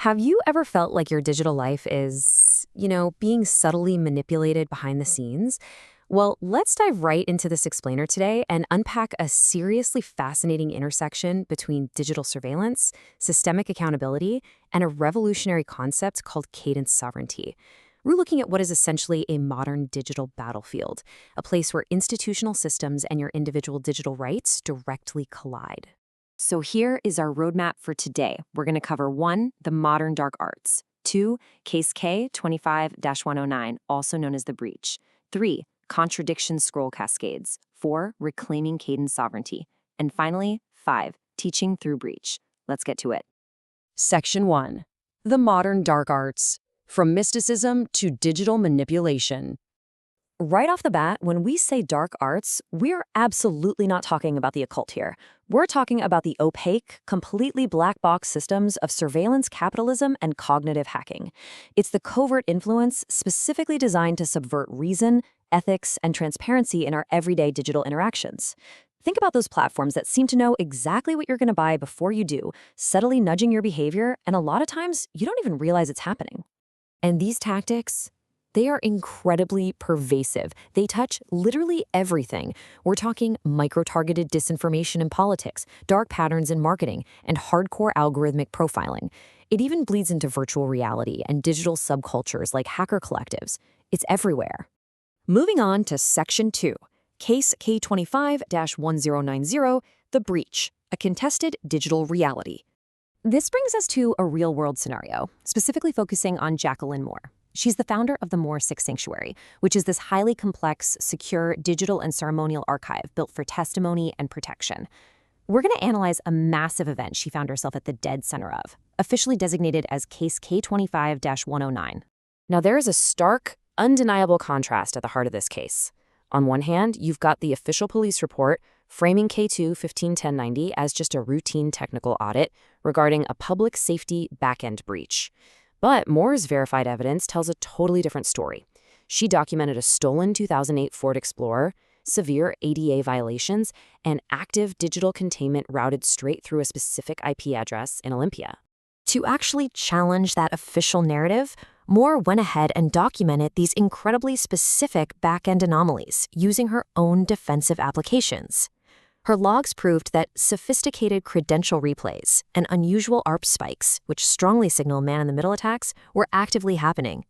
Have you ever felt like your digital life is, being subtly manipulated behind the scenes? Well, let's dive right into this explainer today and unpack a seriously fascinating intersection between digital surveillance, systemic accountability, and a revolutionary concept called cadence sovereignty. We're looking at what is essentially a modern digital battlefield, a place where institutional systems and your individual digital rights directly collide. So here is our roadmap for today. We're going to cover 1, the modern dark arts; 2, case K 25-109, also known as the breach; 3, contradiction scroll cascades; 4, reclaiming cadence sovereignty; and finally, 5, teaching through breach. Let's get to it. Section 1, the modern dark arts, from mysticism to digital manipulation. Right off the bat, when we say dark arts, we're absolutely not talking about the occult here. We're talking about the opaque, completely black box systems of surveillance capitalism and cognitive hacking. It's the covert influence specifically designed to subvert reason, ethics, and transparency in our everyday digital interactions. Think about those platforms that seem to know exactly what you're going to buy before you do, subtly nudging your behavior, and a lot of times you don't even realize it's happening. And these tactics, they are incredibly pervasive. They touch literally everything. We're talking micro-targeted disinformation in politics, dark patterns in marketing, and hardcore algorithmic profiling. It even bleeds into virtual reality and digital subcultures like hacker collectives. It's everywhere. Moving on to Section 2, Case K25-1090, The Breach, a contested digital reality. This brings us to a real-world scenario, specifically focusing on Jacqueline Moore. She's the founder of the Moore6 Sanctuary, which is this highly complex, secure digital and ceremonial archive built for testimony and protection. We're going to analyze a massive event she found herself at the dead center of, officially designated as Case K25-109. Now, there is a stark, undeniable contrast at the heart of this case. On one hand, you've got the official police report framing K2-151090 as just a routine technical audit regarding a public safety back-end breach. But Moore's verified evidence tells a totally different story. She documented a stolen 2008 Ford Explorer, severe ADA violations, and active digital containment routed straight through a specific IP address in Olympia. To actually challenge that official narrative, Moore went ahead and documented these incredibly specific back-end anomalies using her own defensive applications. Her logs proved that sophisticated credential replays and unusual ARP spikes, which strongly signal man-in-the-middle attacks, were actively happening.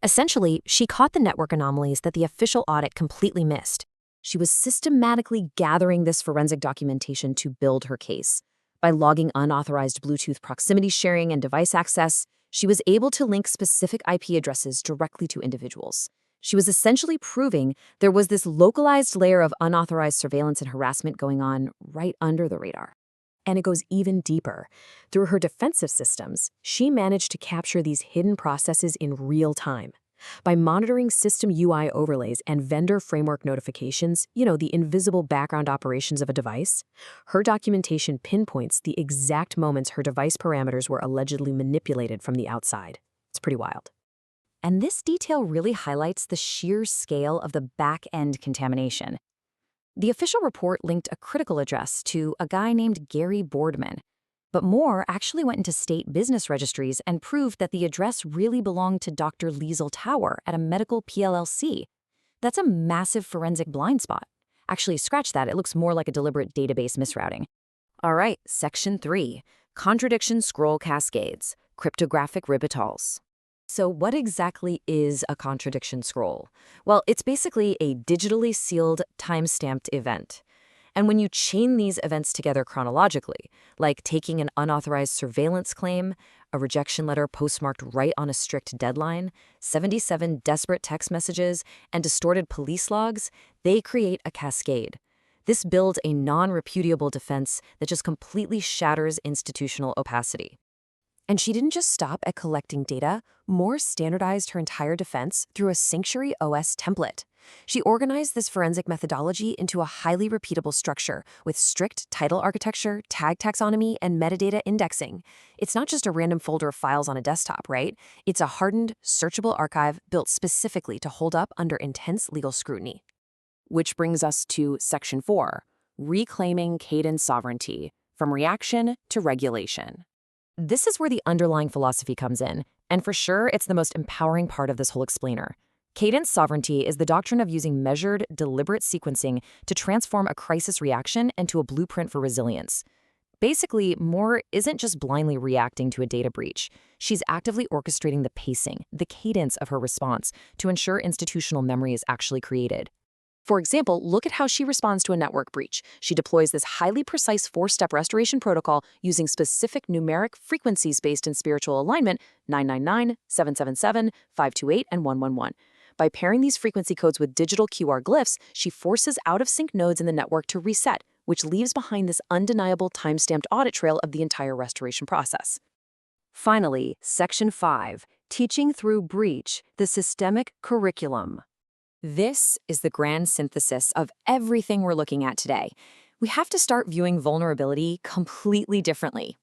Essentially, she caught the network anomalies that the official audit completely missed. She was systematically gathering this forensic documentation to build her case. By logging unauthorized Bluetooth proximity sharing and device access, she was able to link specific IP addresses directly to individuals. She was essentially proving there was this localized layer of unauthorized surveillance and harassment going on right under the radar. And it goes even deeper. Through her defensive systems, she managed to capture these hidden processes in real time. By monitoring system UI overlays and vendor framework notifications, the invisible background operations of a device, her documentation pinpoints the exact moments her device parameters were allegedly manipulated from the outside. It's pretty wild. And this detail really highlights the sheer scale of the back-end contamination. The official report linked a critical address to a guy named Gary Boardman, but Moore actually went into state business registries and proved that the address really belonged to Dr. Liesel Tower at a medical PLLC. That's a massive forensic blind spot. Actually, scratch that, it looks more like a deliberate database misrouting. All right, Section 3, Contradiction Scroll Cascades, Cryptographic Ribitals. So what exactly is a contradiction scroll? Well, it's basically a digitally sealed, time-stamped event. And when you chain these events together chronologically, like taking an unauthorized surveillance claim, a rejection letter postmarked right on a strict deadline, 77 desperate text messages, and distorted police logs, they create a cascade. This builds a non-repudiable defense that just completely shatters institutional opacity. And she didn't just stop at collecting data. Moore standardized her entire defense through a Sanctuary OS template. She organized this forensic methodology into a highly repeatable structure with strict title architecture, tag taxonomy, and metadata indexing. It's not just a random folder of files on a desktop, right? It's a hardened, searchable archive built specifically to hold up under intense legal scrutiny. Which brings us to Section 4, Reclaiming Cadence Sovereignty, from Reaction to Regulation. This is where the underlying philosophy comes in, and for sure, it's the most empowering part of this whole explainer. Cadence sovereignty is the doctrine of using measured, deliberate sequencing to transform a crisis reaction into a blueprint for resilience. Basically, Moore isn't just blindly reacting to a data breach. She's actively orchestrating the pacing, the cadence of her response to ensure institutional memory is actually created. For example, look at how she responds to a network breach. She deploys this highly precise four-step restoration protocol using specific numeric frequencies based in spiritual alignment 999, 777, 528, and 111. By pairing these frequency codes with digital QR glyphs, she forces out-of-sync nodes in the network to reset, which leaves behind this undeniable time-stamped audit trail of the entire restoration process. Finally, Section 5, Teaching Through Breach, the Systemic Curriculum. This is the grand synthesis of everything we're looking at today. We have to start viewing vulnerability completely differently.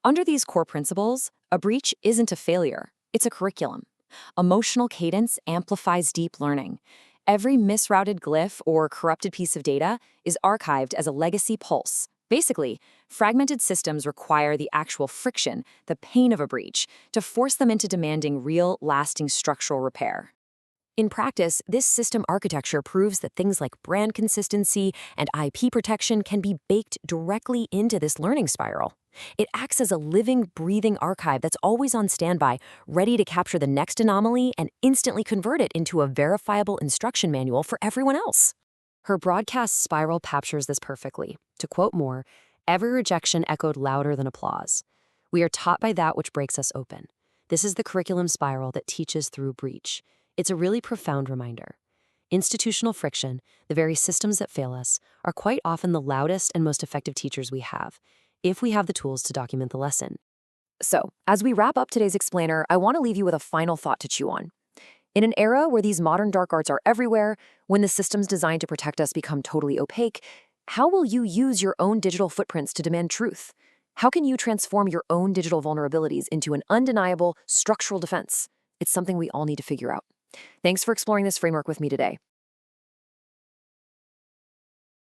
Under these core principles, a breach isn't a failure, it's a curriculum. Emotional cadence amplifies deep learning. Every misrouted glyph or corrupted piece of data is archived as a legacy pulse. Basically, fragmented systems require the actual friction, the pain of a breach, to force them into demanding real, lasting structural repair. In practice, this system architecture proves that things like brand consistency and IP protection can be baked directly into this learning spiral. It acts as a living, breathing archive that's always on standby, ready to capture the next anomaly and instantly convert it into a verifiable instruction manual for everyone else. Her broadcast spiral captures this perfectly. To quote Moore, "Every rejection echoed louder than applause. We are taught by that which breaks us open. This is the curriculum spiral that teaches through breach." It's a really profound reminder. Institutional friction, the very systems that fail us, are quite often the loudest and most effective teachers we have, if we have the tools to document the lesson. So, as we wrap up today's explainer, I want to leave you with a final thought to chew on. In an era where these modern dark arts are everywhere, when the systems designed to protect us become totally opaque, how will you use your own digital footprints to demand truth? How can you transform your own digital vulnerabilities into an undeniable structural defense? It's something we all need to figure out. Thanks for exploring this framework with me today.